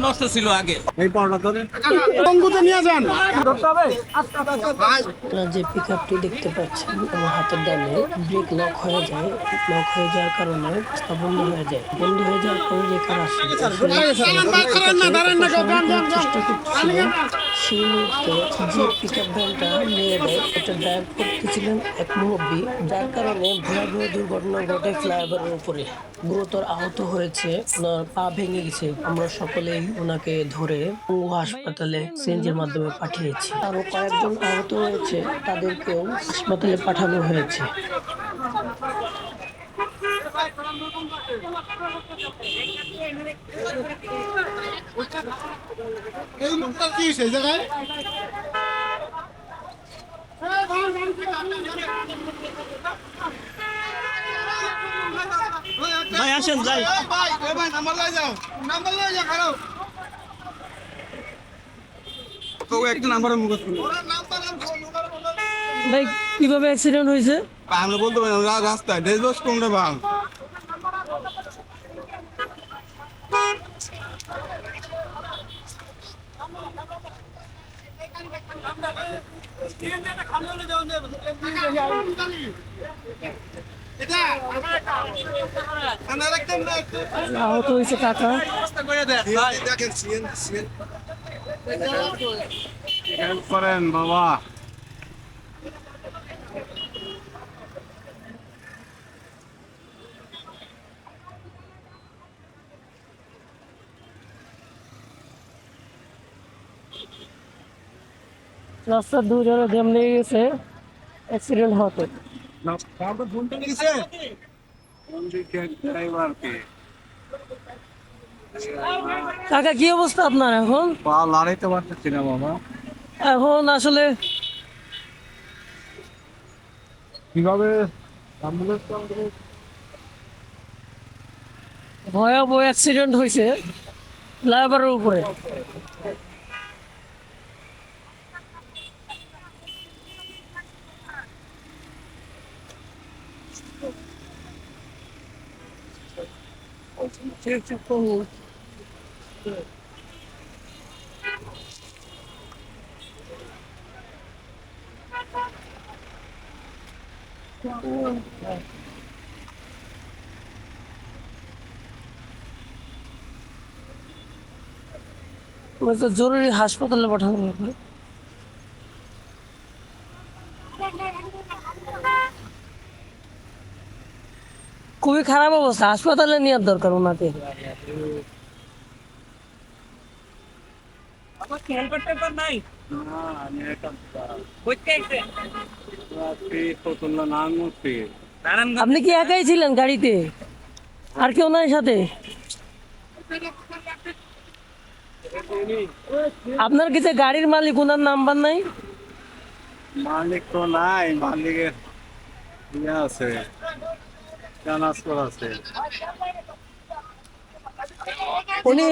নষ্ট ছিল আগে। এই পড়াটা ধরে বঙ্গুতে নিয়ে যান। যে পিক আপটি দেখতে পাচ্ছেন আমার হাতের ডানে ব্রেক লক হয়ে যায়। লক হয়ে যাওয়ার কারণে রাস্তা বন্ধ হয়ে যায়। বন্ধ হয়ে যাওয়ার পরে যে কার আসে চেষ্টা করতেছিলেন, সেই মুহূর্তে যে পিক আপ ভ্যানটা নিয়ে দেয় এটা ড্রাইভ করতেছিলেন এক মুরব্বী, যার কারণে ভয়াবহ দুর্ঘটনা ঘটে ফ্লাইওভারের উপরে। গুরুতর আহত হয়েছে, ওনার পা ভেঙে গেছে। আমরা সকলেই ওনাকে ধরে পঙ্গু হাসপাতালে সিএনজির মাধ্যমে পাঠিয়েছি। আরো কয়েকজন আহত হয়েছে, তাদেরকেও হাসপাতালে পাঠানো হয়েছে। এই লোকটা কি সেই জায়গায় ভাই আসেন যাই। ভাই নাম্বার লয়ে যাও খারাপ তো একটা নাম্বারের মুখস্থ ভাই কিভাবে অ্যাক্সিডেন্ট হয়েছে? আমরা বলতে পারি না, রাস্তায় ডেজ বস কোনটা ভাঙ আহত হয়েছে কাকা। করেন বাবা। রাস্তার দুজনে জ্যাম লেগে গেছে অ্যাক্সিডেন্ট হতে। কাকা কি অবস্থা আপনার এখন? পা লড়াইতে পারতেছি না বাবা। এখন আসলে কিভাবে ভয়াবহ অ্যাক্সিডেন্ট হয়েছে ফ্লাইওভারের উপরে। তো জরুরি হাসপাতালে পাঠানো হবে। খুবই খারাপ অবস্থা, হাসপাতালে নেওয়ার দরকার ওনাকে। আপনি কি একাই ছিলেন গাড়িতে, আর কেউ নাই সাথে? আপনার কিছু গাড়ির মালিক, ওনার নাম্বার নাই? মালিক তো নাই, মালিকের ইয়ে আছে, ট্রান্সফার আছে। উনি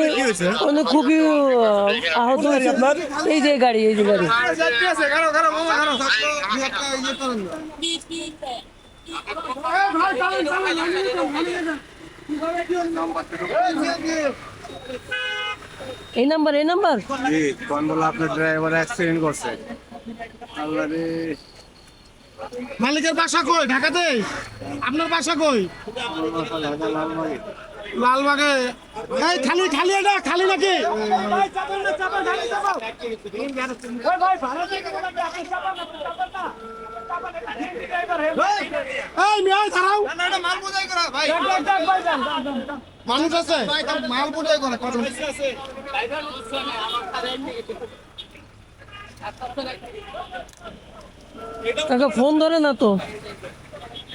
উনি খুবই আহত হয়েছে। আপনার এই যে গাড়ি, এই যে গাড়ি এই নাম্বার, এই নাম্বার জি কোন বলে আপনার ড্রাইভার অ্যাক্সিডেন্ট করছে। আল্লাহ রে। মালিকের বাসা কই? ঢাকাতে। আপনার বাসা কই? লালবাগে। এই খালি খালি, এটা খালি নাকি? এই মিয়া দাঁড়াও। না এটা মাল বোঝাই করা ভাই। মানুষ আছে মাল বোঝাই করা কত আছে। কাকা ফোন ধরে না তো।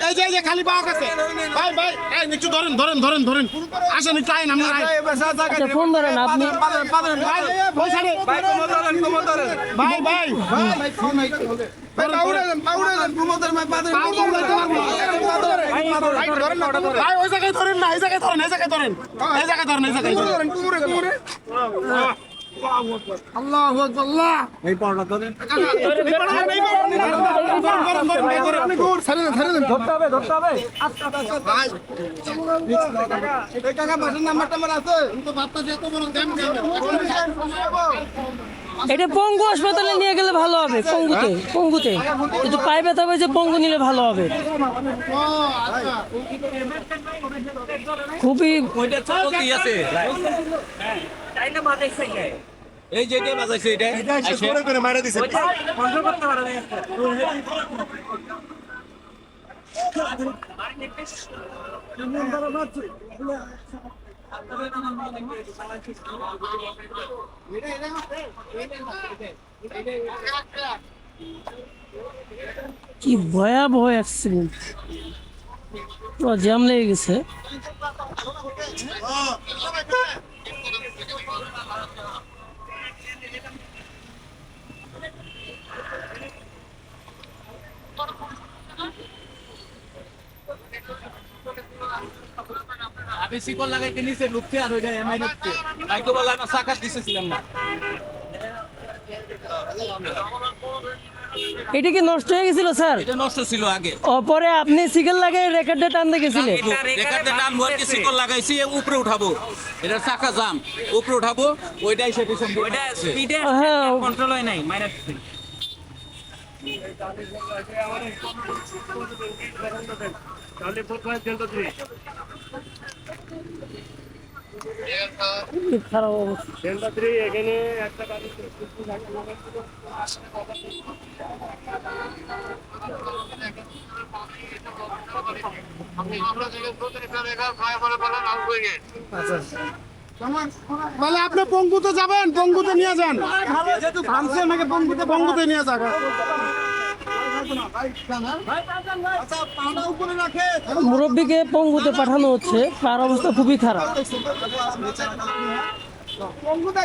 এই যে খালি পাওয়া গেছে ভাই ভাই। এই নিচু ধরেন ধরেন ধরেন ধরেন আসেন একটু আইন আমরা আচ্ছা ফোন ধরেন আপনি। ভাই ওই সাইডে ভাই কম ধরেন ভাই ভাই ভাই ফোন নাই পাউড়ে দেন কুমোদের ভাই পাদের ভাই ওই জায়গায় ধরেন না, এই জায়গায় ধরেন, এই জায়গায় ধরেন, এই জায়গায় ধরেন, এই জায়গায় ধরেন কুমুরে কুমুরে আল্লাহু আকবার আল্লাহ এই পড়া ধরে ধরতে হবে এই কাকা বাসার নাম্বার আছে তো বাচ্চা যেত বড় দাম এটা পঙ্গু হাসপাতালে নিয়ে গেলে ভালো হবে। পঙ্গুতে কিন্তু পায়ে ব্যথা হয়েছে, পঙ্গু নিলে ভালো হবে। খুবই ওইটা চলতেই আছে এই যেটা বাজাইছে এটা করে মারা দিছে কি ভয়াবহ অ্যাক্সিডেন্ট, পুরো জ্যাম লেগে গেছে। আমি শিকল লাগাইতে নিচে লুকতে আর ওইটা এমআই লুকতে তাই তো বললাম সাকাত দিতেছিলাম না এটা কি নষ্ট হয়ে গেছিল স্যার? এটা নষ্ট ছিল আগে পরে আপনি সিগেল লাগাই রেকর্ডে টানতে গেছিলেন? রেকারটা নাম মোরকে শিকল লাগাইছি উপরে উঠাবো এটা চাকা জাম উপরে উঠাবো ওইটাই সেটা সম্ভব ওইটা স্পিডে হ্যাঁ, কন্ট্রোল হয় নাই মাইনাস খুবই খারাপ অবস্থা। মানে আপনি পঙ্গুতে যাবেন, পঙ্গুতে নিয়ে যান, পঙ্গুতে নিয়ে যান। মুরব্বীকে পঙ্গুতে পাঠানো হচ্ছে, তার অবস্থা খুবই খারাপ। পঙ্গুতে